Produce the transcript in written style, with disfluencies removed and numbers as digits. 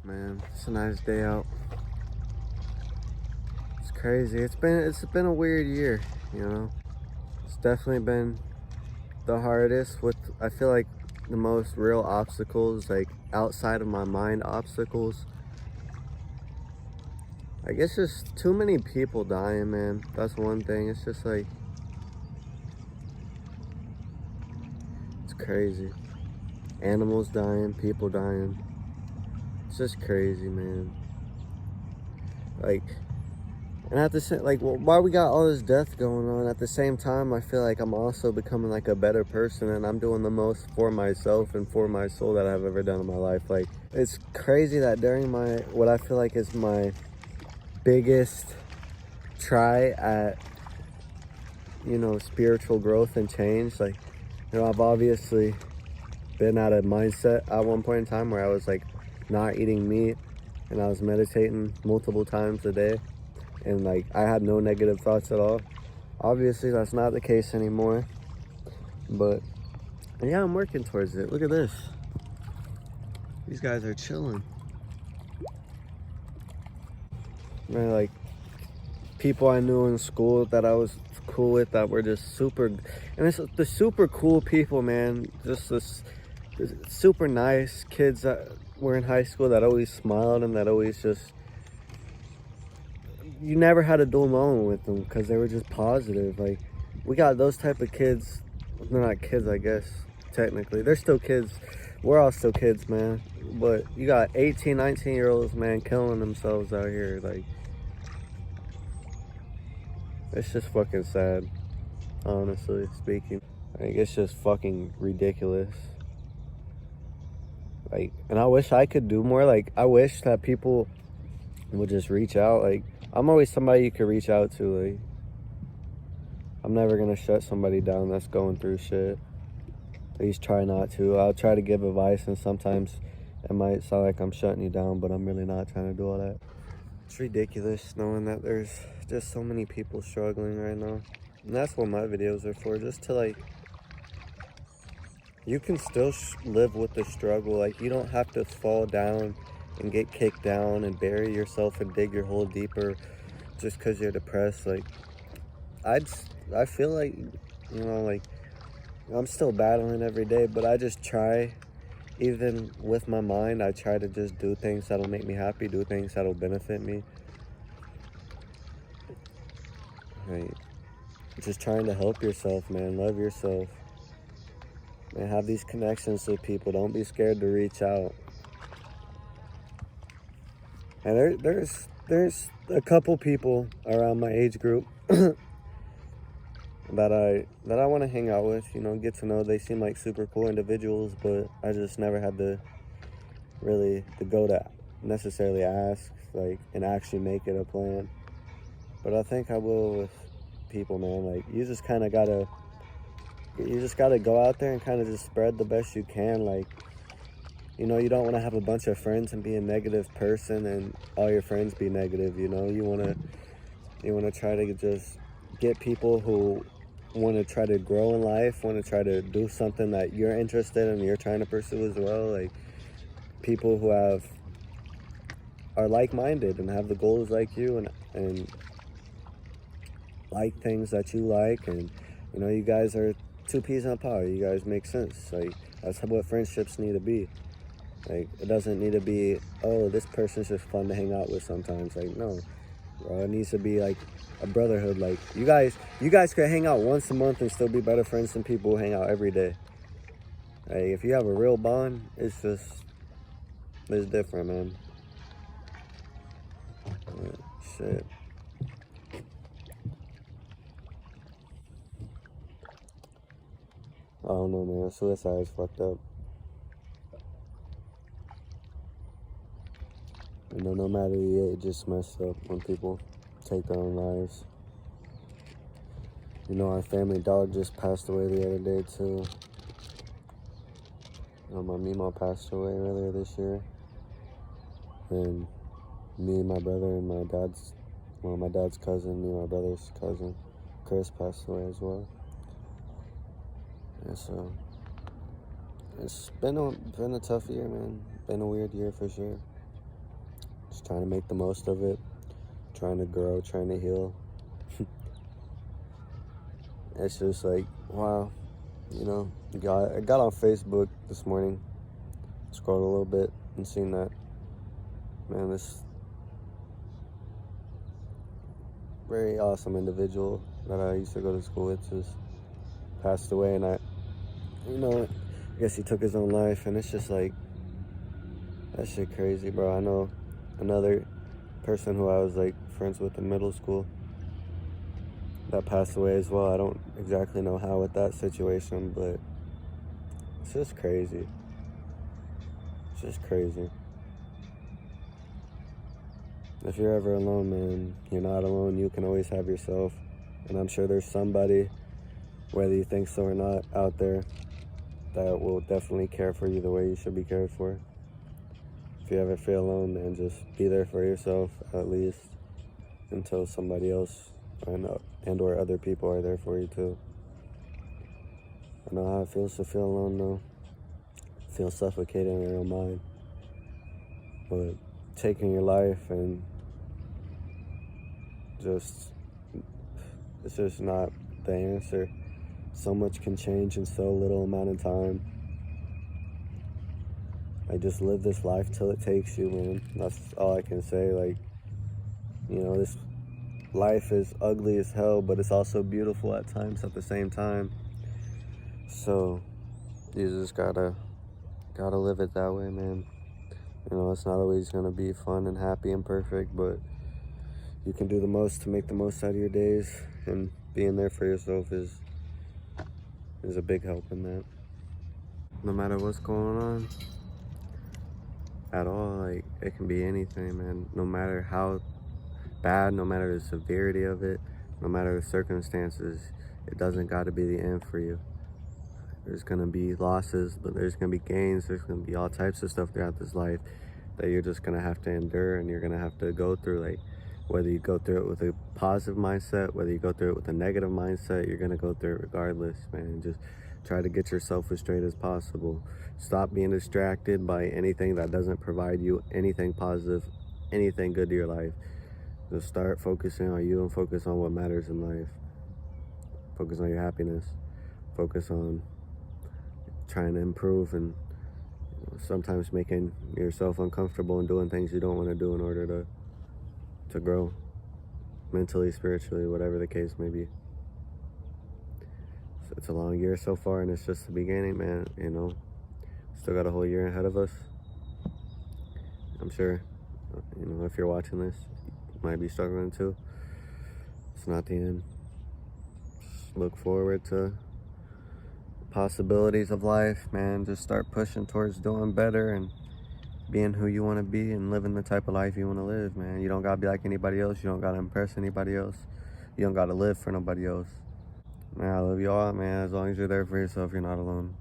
Man, it's a nice day out. It's crazy. It's been a weird year, you know. It's definitely been the hardest with, I feel like, the most real obstacles, like outside of my mind obstacles. I guess just too many people dying, man. That's one thing. It's just like, it's crazy. Animals dying, people dying. It's just crazy, man. Like, and at the same, like, while we got all this death going on, at the same time, I feel like I'm also becoming like a better person, and I'm doing the most for myself and for my soul that I've ever done in my life. Like, it's crazy that during my, what I feel like is my biggest try at, spiritual growth and change, like, I've obviously been at a mindset at one point in time where I was like not eating meat, and I was meditating multiple times a day, and like I had no negative thoughts at all. Obviously that's not the case anymore, but yeah, I'm working towards it. Look at this. These guys are chilling. Man, like, people I knew in school that I was cool with that were just super, and it's the super cool people, man. Just this super nice kids that were in high school that always smiled and that always just, you never had a dull moment with them because they were just positive. Like, we got those type of kids. They're not kids, I guess, technically. They're still kids. We're all still kids, man. But you got 18, 19-year-olds, man, killing themselves out here. Like, it's just fucking sad, honestly speaking. Like, it's just fucking ridiculous. Like, and I wish I could do more. Like, I wish that people would just reach out. Like, I'm always somebody you could reach out to. Like, I'm never gonna shut somebody down that's going through shit. At least try not to. I'll try to give advice, and sometimes it might sound like I'm shutting you down, but I'm really not trying to do all that. It's ridiculous knowing that there's just so many people struggling right now. And that's what my videos are for, just to, like, you can still live with the struggle. Like, you don't have to fall down and get kicked down and bury yourself and dig your hole deeper just because you're depressed. Like, I feel like, like, I'm still battling every day, but I just try, even with my mind, I try to just do things that'll make me happy, do things that'll benefit me. Like, just trying to help yourself, man. Love yourself. Man, have these connections with people. Don't be scared to reach out. And there's a couple people around my age group that I want to hang out with, get to know. They seem like super cool individuals, but I just never had the go to necessarily ask, like, and actually make it a plan. But I think I will with people, man. Like, you just gotta go out there and kind of just spread the best you can. Like, you don't want to have a bunch of friends and be a negative person and all your friends be negative. You want to try to just get people who want to try to grow in life, want to try to do something that you're interested in and you're trying to pursue as well. Like, people who are like-minded and have the goals like you, and like things that you like, and you guys are two peas in a pod. You guys make sense. Like, that's what friendships need to be. Like, it doesn't need to be, oh, this person's just fun to hang out with sometimes. Like, no, bro, it needs to be like a brotherhood. Like, you guys could hang out once a month and still be better friends than people who hang out every day. Like, if you have a real bond, it's different, man. Shit. I don't know, man. Suicide is fucked up. No matter the age, it's messed up when people take their own lives. Our family dog just passed away the other day, too. My Mima passed away earlier this year. And me, my brother, and my dad's cousin, me and my brother's cousin, Chris, passed away as well. And so, it's been a tough year, man. Been a weird year for sure. Just trying to make the most of it, trying to grow, trying to heal. It's just like, wow, you know, I got on Facebook this morning, scrolled a little bit and seen that, man, this very awesome individual that I used to go to school with just passed away. And I guess he took his own life. And it's just like, that shit crazy, bro. I know another person who I was like friends with in middle school that passed away as well. I don't exactly know how with that situation, but it's just crazy. It's just crazy. If you're ever alone, man, you're not alone. You can always have yourself. And I'm sure there's somebody, whether you think so or not, out there that will definitely care for you the way you should be cared for. If you ever feel alone, man, just be there for yourself, at least, until somebody else and or other people are there for you too. I know how it feels to feel alone, though. Feel suffocated in your own mind. But taking your life and it's just not the answer. So much can change in so little amount of time. Like, just live this life till it takes you, man. That's all I can say. Like, this life is ugly as hell, but it's also beautiful at times at the same time. So you just gotta live it that way, man. It's not always gonna be fun and happy and perfect, but you can do the most to make the most out of your days, and being there for yourself is a big help in that. No matter what's going on at all, like, it can be anything, man. No matter how bad, no matter the severity of it, no matter the circumstances, it doesn't got to be the end for you. There's gonna be losses, but there's gonna be gains. There's gonna be all types of stuff throughout this life that you're just gonna have to endure, and you're gonna have to go through. Like, whether you go through it with a positive mindset, whether you go through it with a negative mindset, you're gonna go through it regardless, man. Just try to get yourself as straight as possible. Stop being distracted by anything that doesn't provide you anything positive, anything good to your life. Just start focusing on you and focus on what matters in life. Focus on your happiness. Focus on trying to improve, and sometimes making yourself uncomfortable and doing things you don't want to do in order to grow mentally, spiritually, whatever the case may be. So it's a long year so far, and it's just the beginning, man. Still got a whole year ahead of us. I'm sure, if you're watching this, you might be struggling too. It's not the end. Just look forward to possibilities of life, man. Just start pushing towards doing better and being who you want to be and living the type of life you want to live, man. You don't gotta be like anybody else. You don't gotta impress anybody else. You don't gotta live for nobody else. Man, I love you all, man. As long as you're there for yourself, you're not alone.